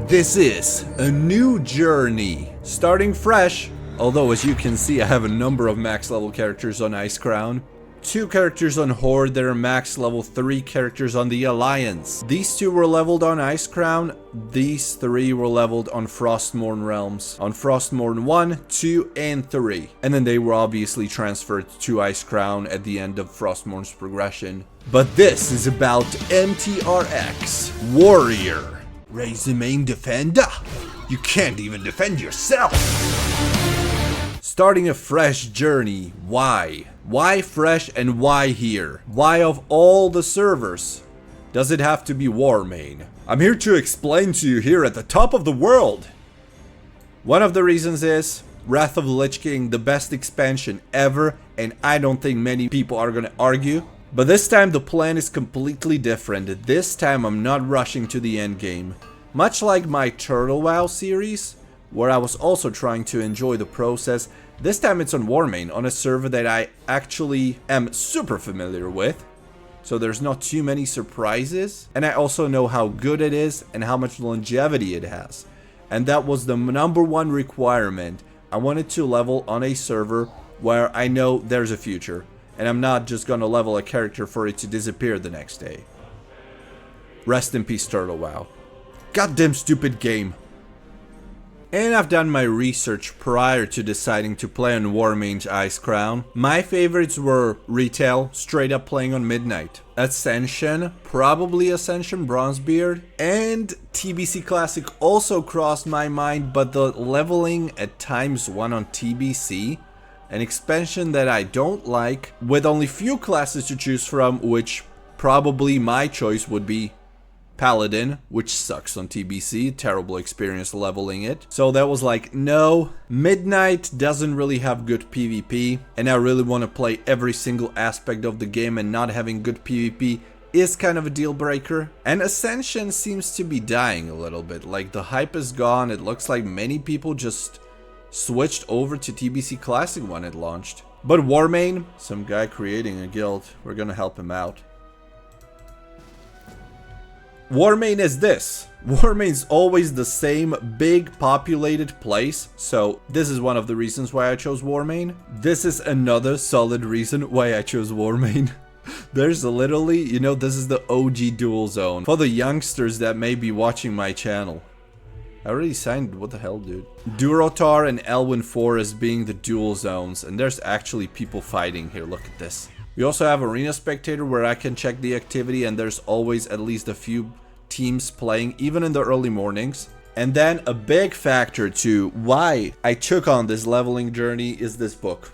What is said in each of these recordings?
This is a new journey, starting fresh, although as you can see I have a number of max level characters on Icecrown, 2 characters on Horde that are max level, 3 characters on the Alliance. These 2 were leveled on Icecrown, these 3 were leveled on Frostmourne Realms, on Frostmourne 1, 2, and 3. And then they were obviously transferred to Icecrown at the end of Frostmourne's progression. But this is about MEYTRIX Warrior. Raise the main defender? You can't even defend yourself! Starting a fresh journey. Why? Why fresh and why here? Why of all the servers does it have to be WARMANE? I'm here to explain to you here at the top of the world. One of the reasons is Wrath of the Lich King, the best expansion ever, and I don't think many people are gonna argue. But this time the plan is completely different. This time I'm not rushing to the end game. Much like my Turtle WoW series, where I was also trying to enjoy the process, this time it's on WARMANE, on a server that I actually am super familiar with. So there's not too many surprises, and I also know how good it is and how much longevity it has. And that was the #1 requirement. I wanted to level on a server where I know there's a future. And I'm not just gonna level a character for it to disappear the next day. Rest in peace, Turtle WoW. Goddamn stupid game. And I've done my research prior to deciding to play on WARMANE's Icecrown. My favorites were Retail, straight up playing on Midnight. Ascension, probably Ascension Bronzebeard. And TBC Classic also crossed my mind, but the leveling at ×1 on TBC, an expansion that I don't like, with only few classes to choose from, which probably my choice would be Paladin, which sucks on TBC, terrible experience leveling it. So that was like, no, Midnight doesn't really have good PvP, and I really want to play every single aspect of the game, and not having good PvP is kind of a deal breaker. And Ascension seems to be dying a little bit, like the hype is gone. It looks like many people just switched over to TBC Classic when it launched. But WARMANE, some guy creating a guild, we're gonna help him out. WARMANE is this. WARMANE's always the same big populated place, so this is one of the reasons why I chose WARMANE. This is another solid reason why I chose WARMANE. There's literally, you know, this is the OG dual zone for the youngsters that may be watching my channel. I already signed, what the hell, dude? Durotar and Elwyn Forest being the dual zones, and there's actually people fighting here, look at this. We also have Arena Spectator where I can check the activity, and there's always at least a few teams playing, even in the early mornings. And then a big factor to why I took on this leveling journey is this book.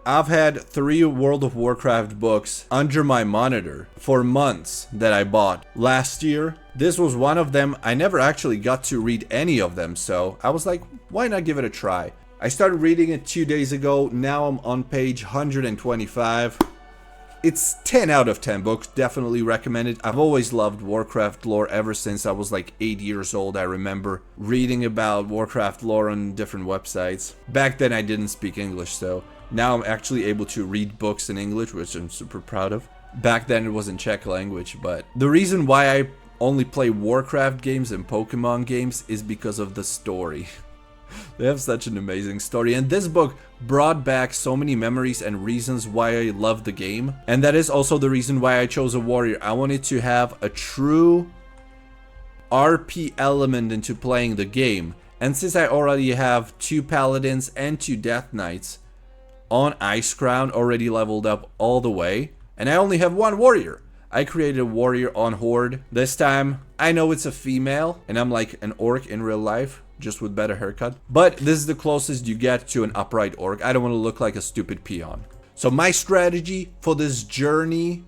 I've had 3 World of Warcraft books under my monitor for months that I bought last year. This was one of them. I never actually got to read any of them, so I was like, why not give it a try? I started reading it 2 days ago. Now I'm on page 125. It's 10 out of 10 books, definitely recommended. I've always loved Warcraft lore ever since I was like 8 years old. I remember reading about Warcraft lore on different websites. Back then I didn't speak English, so now I'm actually able to read books in English, which I'm super proud of. Back then it was in Czech language, but the reason why I only play Warcraft games and Pokemon games is because of the story. They have such an amazing story, and this book brought back so many memories and reasons why I love the game. And that is also the reason why I chose a warrior. I wanted to have a true RP element into playing the game. And since I already have 2 paladins and 2 death knights on Icecrown already leveled up all the way, and I only have 1 warrior, I created a warrior on Horde. This time, I know it's a female, and I'm like an orc in real life, just with better haircut. But this is the closest you get to an upright orc. I don't want to look like a stupid peon. So my strategy for this journey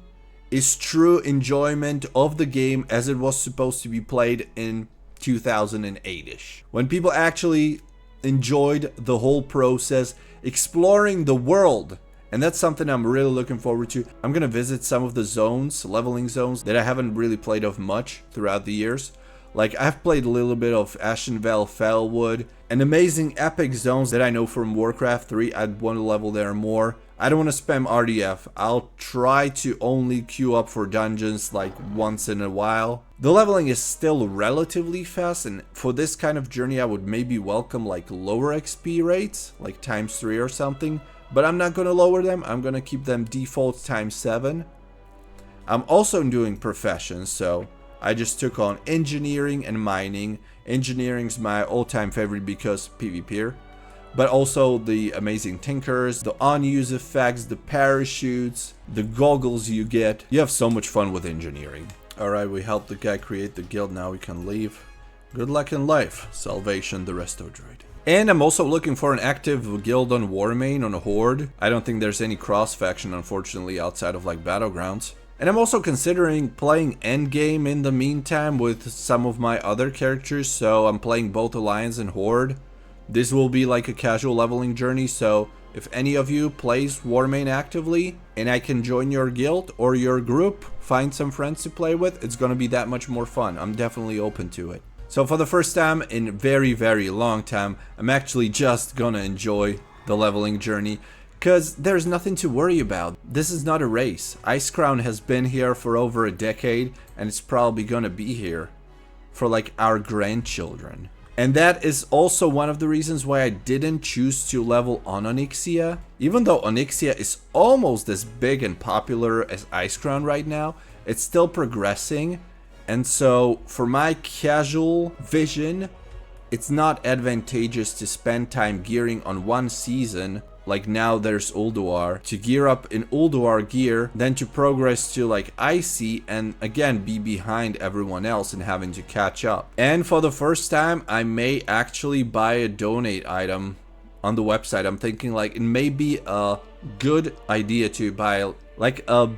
is true enjoyment of the game as it was supposed to be played in 2008-ish. When people actually enjoyed the whole process, exploring the world. And that's something I'm really looking forward to. I'm gonna visit some of the zones, leveling zones, that I haven't really played of much throughout the years. Like, I've played a little bit of Ashenvale, Felwood, and amazing epic zones that I know from Warcraft 3. I'd want to level there more. I don't want to spam RDF. I'll try to only queue up for dungeons like once in a while. The leveling is still relatively fast, and for this kind of journey I would maybe welcome like lower XP rates, like ×3 or something. But I'm not going to lower them. I'm going to keep them default ×7. I'm also doing professions, so I just took on engineering and mining. Engineering's my all-time favorite because PvPer. But also the amazing tinkers, the on-use effects, the parachutes, the goggles you get. You have so much fun with engineering. Alright, we helped the guy create the guild, now we can leave. Good luck in life. Salvation, the resto droid. And I'm also looking for an active guild on Warmane, on a Horde. I don't think there's any cross-faction, unfortunately, outside of like Battlegrounds. And I'm also considering playing endgame in the meantime with some of my other characters, so I'm playing both Alliance and Horde. This will be like a casual leveling journey, so if any of you plays Warmane actively and I can join your guild or your group, find some friends to play with, it's gonna be that much more fun. I'm definitely open to it. So for the first time in a very, very long time, I'm actually just gonna enjoy the leveling journey because there's nothing to worry about. This is not a race. Icecrown has been here for over a decade and it's probably gonna be here for like our grandchildren. And that is also one of the reasons why I didn't choose to level on Onyxia. Even though Onyxia is almost as big and popular as Icecrown right now, it's still progressing. And so for my casual vision, it's not advantageous to spend time gearing on one season. Like now there's Ulduar, to gear up in Ulduar gear, then to progress to like Icy and again be behind everyone else and having to catch up. And for the first time, I may actually buy a donate item on the website. I'm thinking like it may be a good idea to buy like a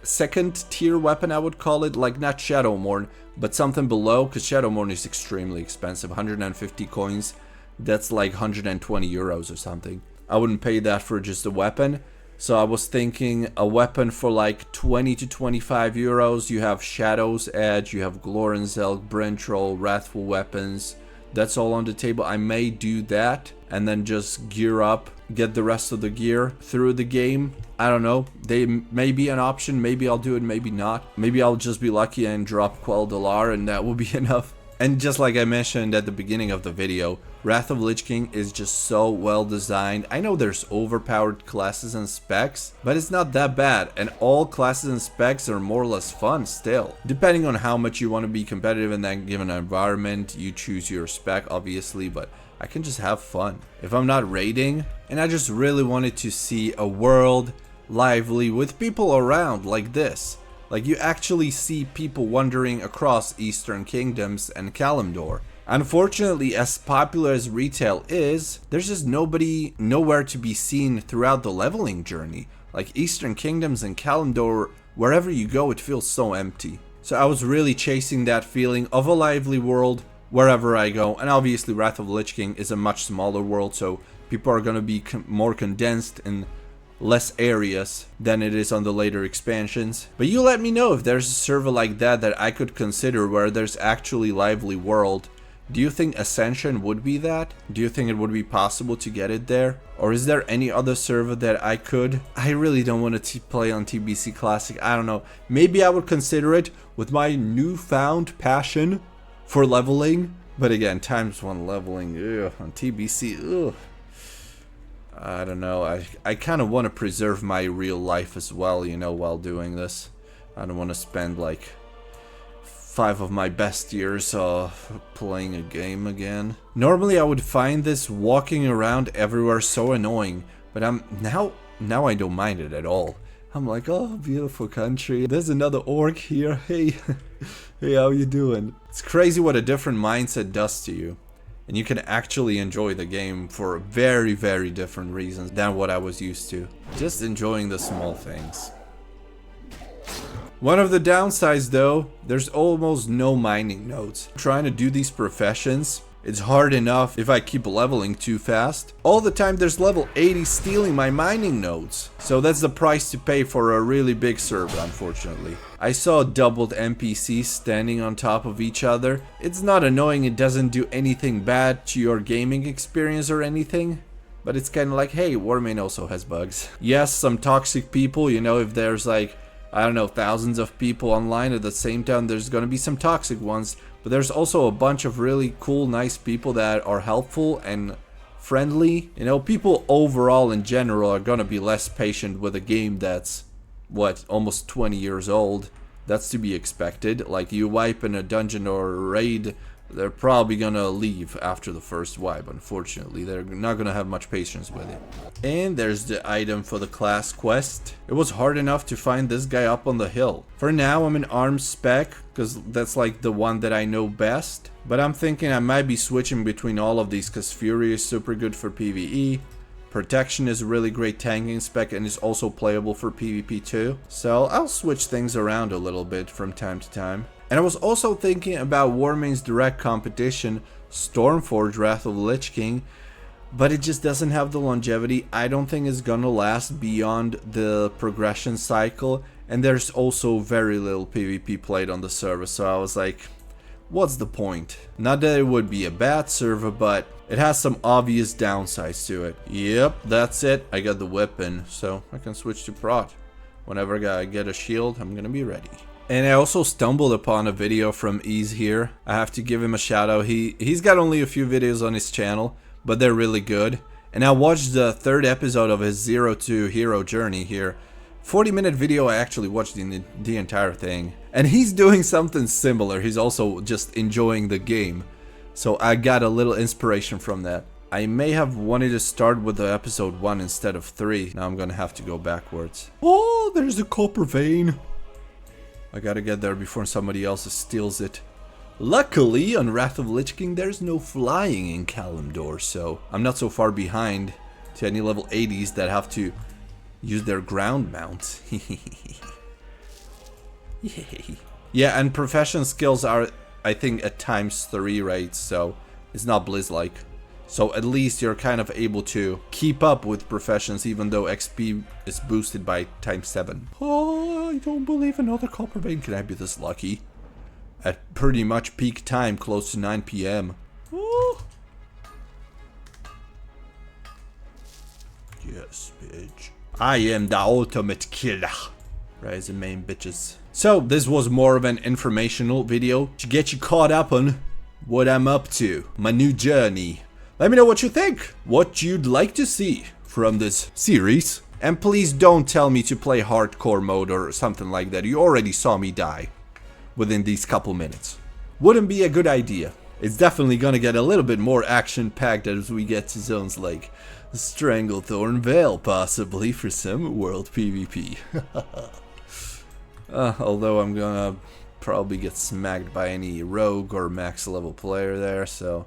second tier weapon, I would call it, like not Shadowmourne, but something below, because Shadowmourne is extremely expensive, 150 coins, that's like 120 euros or something. I wouldn't pay that for just a weapon. So I was thinking a weapon for like 20 to 25 euros. You have Shadow's Edge, you have Glorinzelk, Brentroll, Wrathful weapons. That's all on the table. I may do that and then just gear up, get the rest of the gear through the game. I don't know. They may be an option. Maybe I'll do it, maybe not. Maybe I'll just be lucky and drop Quel'Dalar and that will be enough. And just like I mentioned at the beginning of the video, Wrath of Lich King is just so well designed. I know there's overpowered classes and specs, but it's not that bad. And all classes and specs are more or less fun still. Depending on how much you want to be competitive in that given environment, you choose your spec obviously, but I can just have fun. If I'm not raiding, and I just really wanted to see a world lively with people around like this. Like you actually see people wandering across Eastern Kingdoms and Kalimdor. Unfortunately, as popular as retail is, there's just nowhere to be seen throughout the leveling journey. Like Eastern Kingdoms and Kalimdor, wherever you go, it feels so empty. So I was really chasing that feeling of a lively world wherever I go. And obviously Wrath of the Lich King is a much smaller world, so people are going to be more condensed in less areas than it is on the later expansions. But you let me know if there's a server like that that I could consider where there's actually lively world. Do you think Ascension would be that? Do you think it would be possible to get it there? Or is there any other server that I could? I really don't want to play on TBC Classic. I don't know. Maybe I would consider it with my newfound passion for leveling. But again, ×1 leveling on TBC. Ugh. I don't know. I kind of want to preserve my real life as well, you know, while doing this. I don't want to spend like 5 of my best years playing a game again. Normally I would find this walking around everywhere so annoying, but now I don't mind it at all. I'm like, oh, beautiful country. There's another orc here. Hey, hey, how you doing? It's crazy what a different mindset does to you. And you can actually enjoy the game for very, very different reasons than what I was used to. Just enjoying the small things. One of the downsides though, there's almost no mining nodes. Trying to do these professions, It's hard enough if I keep leveling too fast. All the time there's level 80 stealing my mining nodes. So that's the price to pay for a really big server, unfortunately. I saw doubled NPCs standing on top of each other. It's not annoying, it doesn't do anything bad to your gaming experience or anything. But it's kind of like, hey, Warmane also has bugs. Yes, some toxic people, you know, if there's like, I don't know, thousands of people online at the same time, there's gonna be some toxic ones. But there's also a bunch of really cool, nice people that are helpful and friendly. You know, people overall in general are gonna be less patient with a game that's, what, almost 20 years old. That's to be expected. Like, you wipe in a dungeon or a raid, they're probably gonna leave after the first wipe, unfortunately. They're not gonna have much patience with it. And there's the item for the class quest. It was hard enough to find this guy up on the hill. For now, I'm in arms spec, because that's like the one that I know best. But I'm thinking I might be switching between all of these, because Fury is super good for PvE. Protection is a really great tanking spec and is also playable for PvP too. So I'll switch things around a little bit from time to time. And I was also thinking about Warmane's direct competition, Stormforge Wrath of the Lich King, but it just doesn't have the longevity. I don't think it's gonna last beyond the progression cycle, and there's also very little PvP played on the server, so I was like, what's the point? Not that it would be a bad server, but it has some obvious downsides to it. Yep, that's it. I got the weapon, so I can switch to prot. Whenever I get a shield, I'm gonna be ready. And I also stumbled upon a video from Ease here. I have to give him a shout out. He's got only a few videos on his channel, but they're really good. And I watched the 3rd episode of his 0 to Hero journey here. 40-minute video, I actually watched the entire thing. And he's doing something similar. He's also just enjoying the game. So I got a little inspiration from that. I may have wanted to start with the episode 1 instead of 3. Now I'm gonna have to go backwards. Oh, there's the copper vein. I gotta get there before somebody else steals it. Luckily, on Wrath of Lich King, there's no flying in Kalimdor, so I'm not so far behind to any level 80s that have to use their ground mounts. Yay. Yeah, and profession skills are, I think, at ×3 rates, so it's not Blizz-like. So at least you're kind of able to keep up with professions, even though XP is boosted by ×7. Oh, I don't believe another copper vein. Can I be this lucky? At pretty much peak time, close to 9 PM. Oh. Yes, bitch. I am the ultimate killer. Rise and main, bitches. So, this was more of an informational video to get you caught up on what I'm up to, my new journey. Let me know what you think, what you'd like to see from this series. And please don't tell me to play hardcore mode or something like that. You already saw me die within these couple minutes. Wouldn't be a good idea. It's definitely gonna get a little bit more action-packed as we get to zones like Stranglethorn Vale, possibly, for some world PvP. Although I'm gonna probably get smacked by any rogue or max level player there, so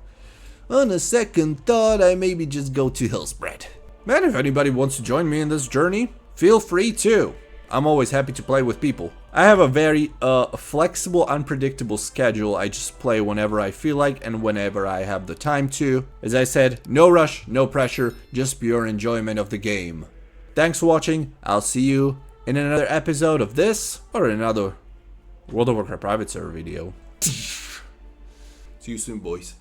on a second thought, I maybe just go to Hillspread. Man, if anybody wants to join me in this journey, feel free to. I'm always happy to play with people. I have a very flexible, unpredictable schedule. I just play whenever I feel like and whenever I have the time to. As I said, no rush, no pressure, just pure enjoyment of the game. Thanks for watching. I'll see you in another episode of this or another World of Warcraft private server video. See you soon, boys.